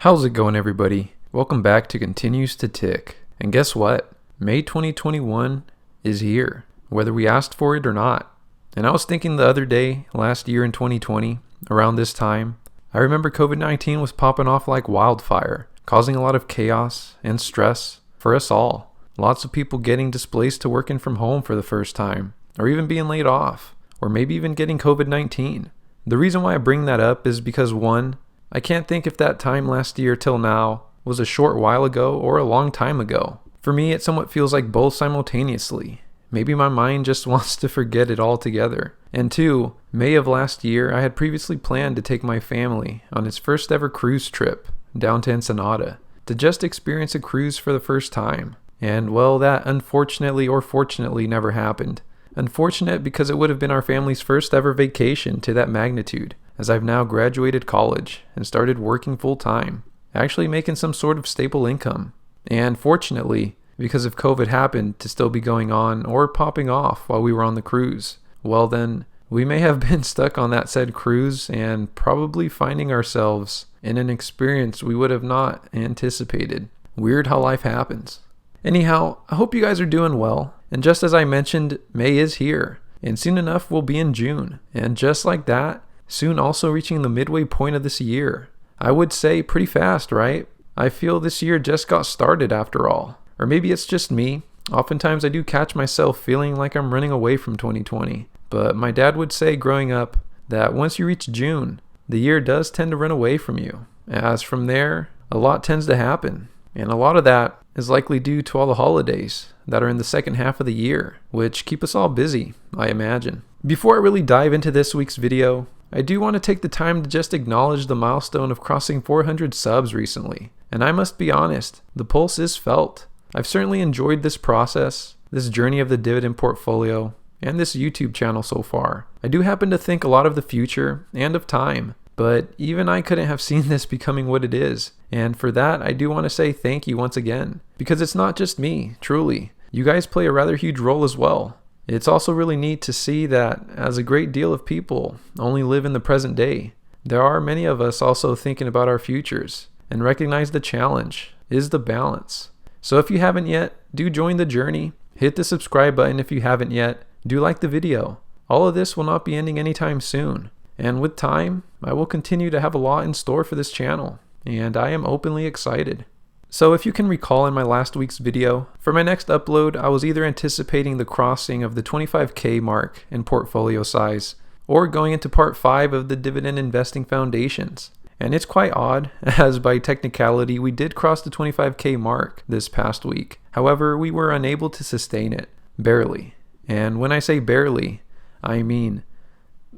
How's it going, everybody? Welcome back to Continues to Tick. And guess what? May 2021 is here, whether we asked for it or not. And I was thinking the other day, last year in 2020, around this time, I remember COVID-19 was popping off like wildfire, causing a lot of chaos and stress for us all. Lots of people getting displaced to working from home for the first time, or even being laid off, or maybe even getting COVID-19. The reason why I bring that up is because, one, I can't think if that time last year till now was a short while ago or a long time ago. For me, it somewhat feels like both simultaneously. Maybe my mind just wants to forget it altogether. And two, May of last year, I had previously planned to take my family on its first ever cruise trip down to Ensenada to just experience a cruise for the first time. And well, that unfortunately or fortunately never happened. Unfortunate because it would have been our family's first ever vacation to that magnitude, as I've now graduated college and started working full time, actually making some sort of stable income. And fortunately, because if COVID happened to still be going on or popping off while we were on the cruise, well then, we may have been stuck on that said cruise and probably finding ourselves in an experience we would have not anticipated. Weird how life happens. Anyhow, I hope you guys are doing well. And just as I mentioned, May is here, and soon enough we'll be in June. And just like that, soon also reaching the midway point of this year. I would say pretty fast, right? I feel this year just got started after all. Or maybe it's just me. Oftentimes I do catch myself feeling like I'm running away from 2020. But my dad would say growing up that once you reach June, the year does tend to run away from you. As from there, a lot tends to happen. And a lot of that is likely due to all the holidays that are in the second half of the year, which keep us all busy, I imagine. Before I really dive into this week's video, I do want to take the time to just acknowledge the milestone of crossing 400 subs recently. And I must be honest, the pulse is felt. I've certainly enjoyed this process, this journey of the dividend portfolio, and this YouTube channel so far. I do happen to think a lot of the future and of time, but even I couldn't have seen this becoming what it is. And for that, I do want to say thank you once again. Because it's not just me, truly. You guys play a rather huge role as well. It's also really neat to see that as a great deal of people only live in the present day, there are many of us also thinking about our futures and recognize the challenge is the balance. So if you haven't yet, do join the journey. Hit the subscribe button if you haven't yet. Do like the video. All of this will not be ending anytime soon. And with time, I will continue to have a lot in store for this channel. And I am openly excited. So if you can recall in my last week's video, for my next upload, I was either anticipating the crossing of the 25K mark in portfolio size, or going into part 5 of the Dividend Investing Foundations. And it's quite odd, as by technicality, we did cross the 25K mark this past week. However, we were unable to sustain it. Barely. And when I say barely, I mean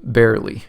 barely.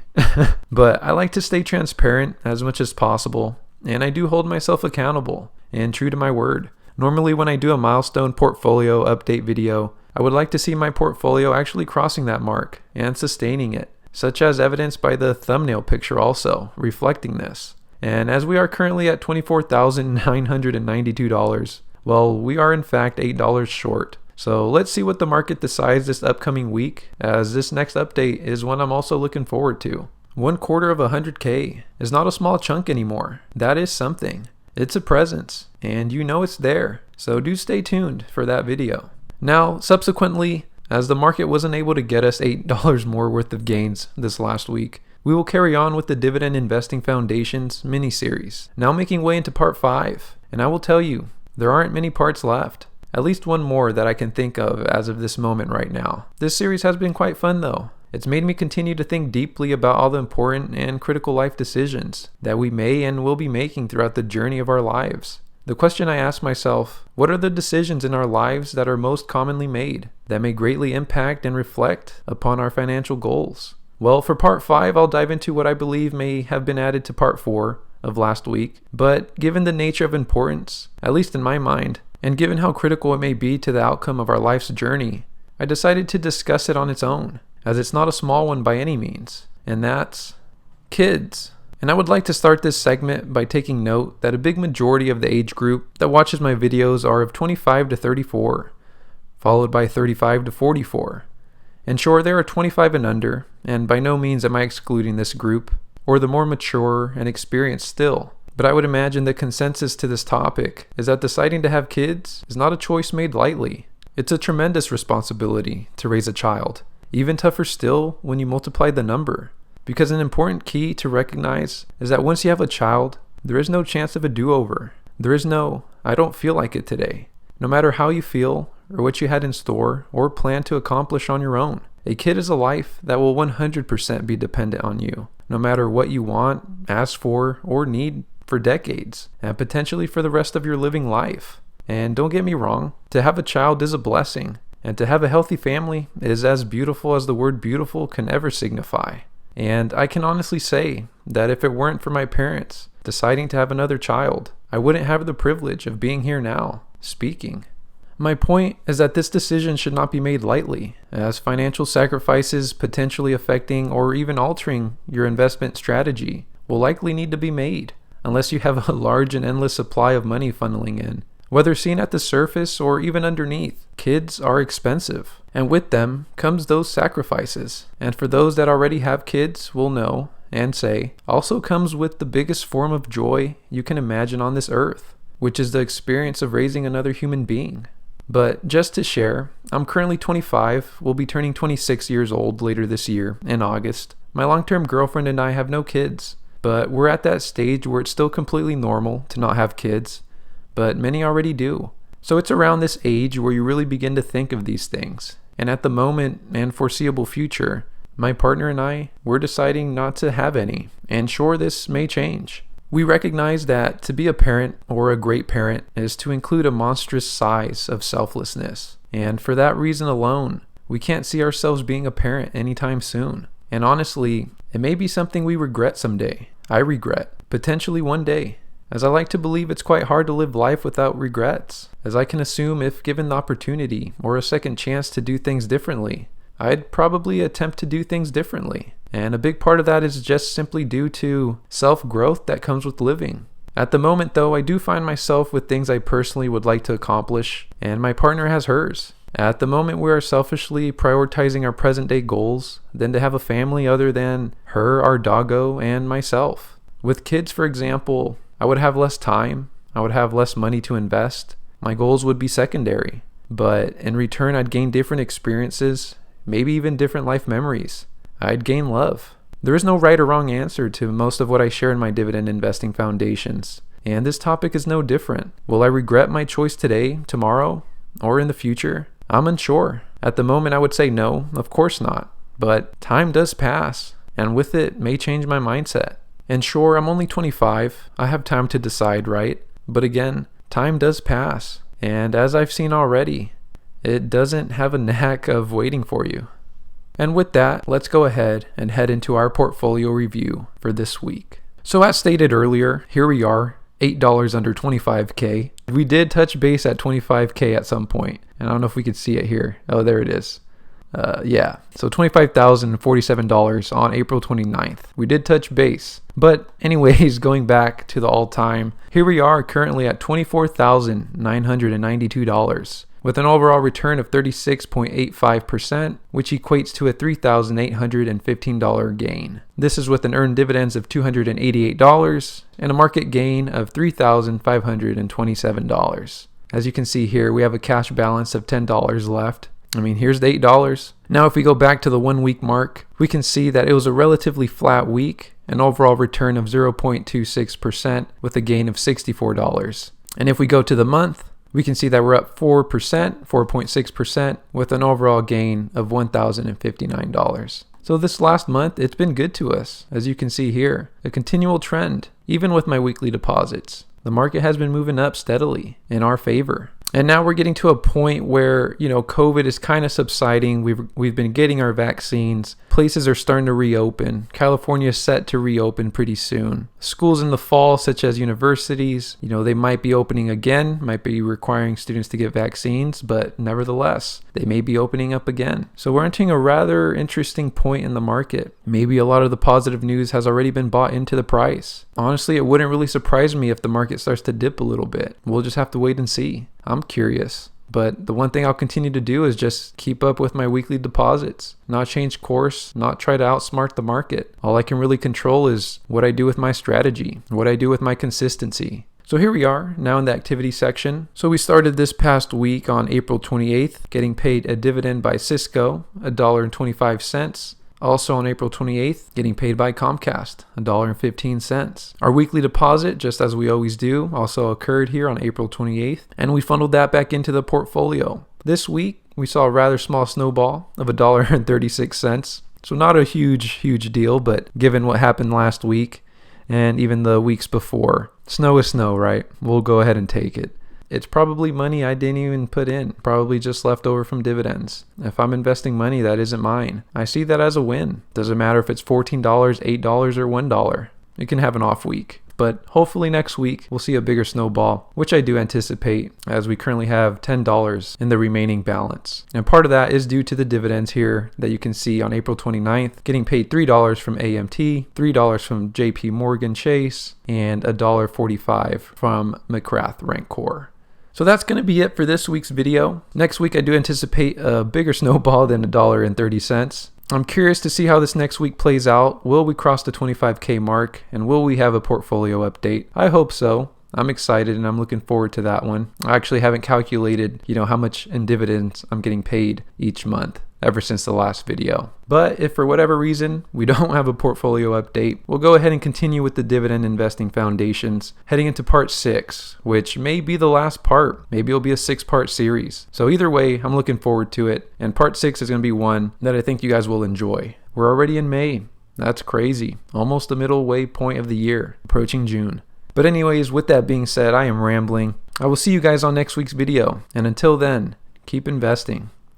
But I like to stay transparent as much as possible, and I do hold myself accountable and true to my word. Normally when I do a milestone portfolio update video, I would like to see my portfolio actually crossing that mark and sustaining it, such as evidenced by the thumbnail picture also reflecting this. And as we are currently at $24,992, well, we are in fact $8 short. So let's see what the market decides this upcoming week, as this next update is one I'm also looking forward to. 1/4 of 100K is not a small chunk anymore. That is something. It's a presence, and you know it's there, so do stay tuned for that video. Now, subsequently, as the market wasn't able to get us $8 more worth of gains this last week, we will carry on with the Dividend Investing Foundations mini-series, now making way into part 5, and I will tell you, there aren't many parts left. At least one more that I can think of as of this moment right now. This series has been quite fun though. It's made me continue to think deeply about all the important and critical life decisions that we may and will be making throughout the journey of our lives. The question I ask myself, what are the decisions in our lives that are most commonly made that may greatly impact and reflect upon our financial goals? Well, for part 5, I'll dive into what I believe may have been added to part 4 of last week, but given the nature of importance, at least in my mind, and given how critical it may be to the outcome of our life's journey, I decided to discuss it on its own, as it's not a small one by any means, and that's kids. And I would like to start this segment by taking note that a big majority of the age group that watches my videos are of 25 to 34, followed by 35 to 44. And sure, there are 25 and under, and by no means am I excluding this group, or the more mature and experienced still. But I would imagine the consensus to this topic is that deciding to have kids is not a choice made lightly. It's a tremendous responsibility to raise a child. Even tougher still when you multiply the number. Because an important key to recognize is that once you have a child, there is no chance of a do-over. There is no, I don't feel like it today. No matter how you feel, or what you had in store, or plan to accomplish on your own. A kid is a life that will 100% be dependent on you, no matter what you want, ask for, or need for decades, and potentially for the rest of your living life. And don't get me wrong, to have a child is a blessing, and to have a healthy family is as beautiful as the word beautiful can ever signify. And I can honestly say that if it weren't for my parents deciding to have another child, I wouldn't have the privilege of being here now, speaking. My point is that this decision should not be made lightly, as financial sacrifices potentially affecting or even altering your investment strategy will likely need to be made, unless you have a large and endless supply of money funneling in. Whether seen at the surface or even underneath, kids are expensive, and with them comes those sacrifices. And for those that already have kids will know and say, also comes with the biggest form of joy you can imagine on this earth, which is the experience of raising another human being. But just to share, I'm currently 25, will be turning 26 years old later this year in August. My long-term girlfriend and I have no kids, but we're at that stage where it's still completely normal to not have kids, but many already do. So it's around this age where you really begin to think of these things. And at the moment and foreseeable future, my partner and I, we're deciding not to have any, and sure, this may change. We recognize that to be a parent or a great parent is to include a monstrous size of selflessness. And for that reason alone, we can't see ourselves being a parent anytime soon. And honestly, it may be something we regret someday. I regret, potentially one day, as I like to believe it's quite hard to live life without regrets, as I can assume if given the opportunity or a second chance to do things differently, I'd probably attempt to do things differently. And a big part of that is just simply due to self-growth that comes with living. At the moment though, I do find myself with things I personally would like to accomplish, and my partner has hers. At the moment we are selfishly prioritizing our present day goals than to have a family other than her, our doggo, and myself. With kids, for example, I would have less time, I would have less money to invest, my goals would be secondary. But in return I'd gain different experiences, maybe even different life memories. I'd gain love. There is no right or wrong answer to most of what I share in my Dividend Investing Foundations, and this topic is no different. Will I regret my choice today, tomorrow, or in the future? I'm unsure. At the moment I would say no, of course not. But time does pass, and with it may change my mindset. And sure, I'm only 25, I have time to decide, right? But again, time does pass, and as I've seen already, it doesn't have a knack of waiting for you. And with that, let's go ahead and head into our portfolio review for this week. So as stated earlier, here we are, $8 under 25K. We did touch base at 25K at some point, and I don't know if we could see it here. Oh, there it is. So $25,047 on April 29th. We did touch base. But anyways, going back to the all-time, here we are currently at $24,992 with an overall return of 36.85%, which equates to a $3,815 gain. This is with an earned dividends of $288 and a market gain of $3,527. As you can see here, we have a cash balance of $10 left. Here's the $8. Now, if we go back to the 1 week mark, we can see that it was a relatively flat week, an overall return of 0.26% with a gain of $64. And if we go to the month, we can see that we're up 4.6% with an overall gain of $1,059. So this last month, it's been good to us, as you can see here, a continual trend, even with my weekly deposits. The market has been moving up steadily in our favor. And now we're getting to a point where, COVID is kind of subsiding. We've been getting our vaccines. Places are starting to reopen. California is set to reopen pretty soon. Schools in the fall, such as universities, they might be opening again, might be requiring students to get vaccines, but nevertheless, they may be opening up again. So we're entering a rather interesting point in the market. Maybe a lot of the positive news has already been bought into the price. Honestly, it wouldn't really surprise me if the market starts to dip a little bit. We'll just have to wait and see. I'm curious. But the one thing I'll continue to do is just keep up with my weekly deposits, not change course, not try to outsmart the market. All I can really control is what I do with my strategy, what I do with my consistency. So here we are now in the activity section. So we started this past week on April 28th, getting paid a dividend by Cisco, $1.25. Also on April 28th, getting paid by Comcast, $1.15. Our weekly deposit, just as we always do, also occurred here on April 28th, and we funneled that back into the portfolio. This week, we saw a rather small snowball of $1.36. So not a huge deal, but given what happened last week and even the weeks before, snow is snow, right? We'll go ahead and take it. It's probably money I didn't even put in, probably just left over from dividends. If I'm investing money that isn't mine, I see that as a win. Doesn't matter if it's $14, $8, or $1. It can have an off week. But hopefully next week we'll see a bigger snowball, which I do anticipate, as we currently have $10 in the remaining balance. And part of that is due to the dividends here that you can see on April 29th, getting paid $3 from AMT, $3 from JP Morgan Chase, and $1.45 from McGrath RentCorp. So that's going to be it for this week's video. Next week I do anticipate a bigger snowball than $1.30. I'm curious to see how this next week plays out. Will we cross the 25K mark, and will we have a portfolio update? I hope so. I'm excited and I'm looking forward to that one. I actually haven't calculated, how much in dividends I'm getting paid each month ever since the last video. But if for whatever reason we don't have a portfolio update, we'll go ahead and continue with the Dividend Investing Foundations, heading into part 6, which may be the last part. Maybe it'll be a 6-part series. So either way, I'm looking forward to it. And part 6 is going to be one that I think you guys will enjoy. We're already in May. That's crazy. Almost the middle way point of the year, approaching June. But anyways, with that being said, I am rambling. I will see you guys on next week's video. And until then, keep investing.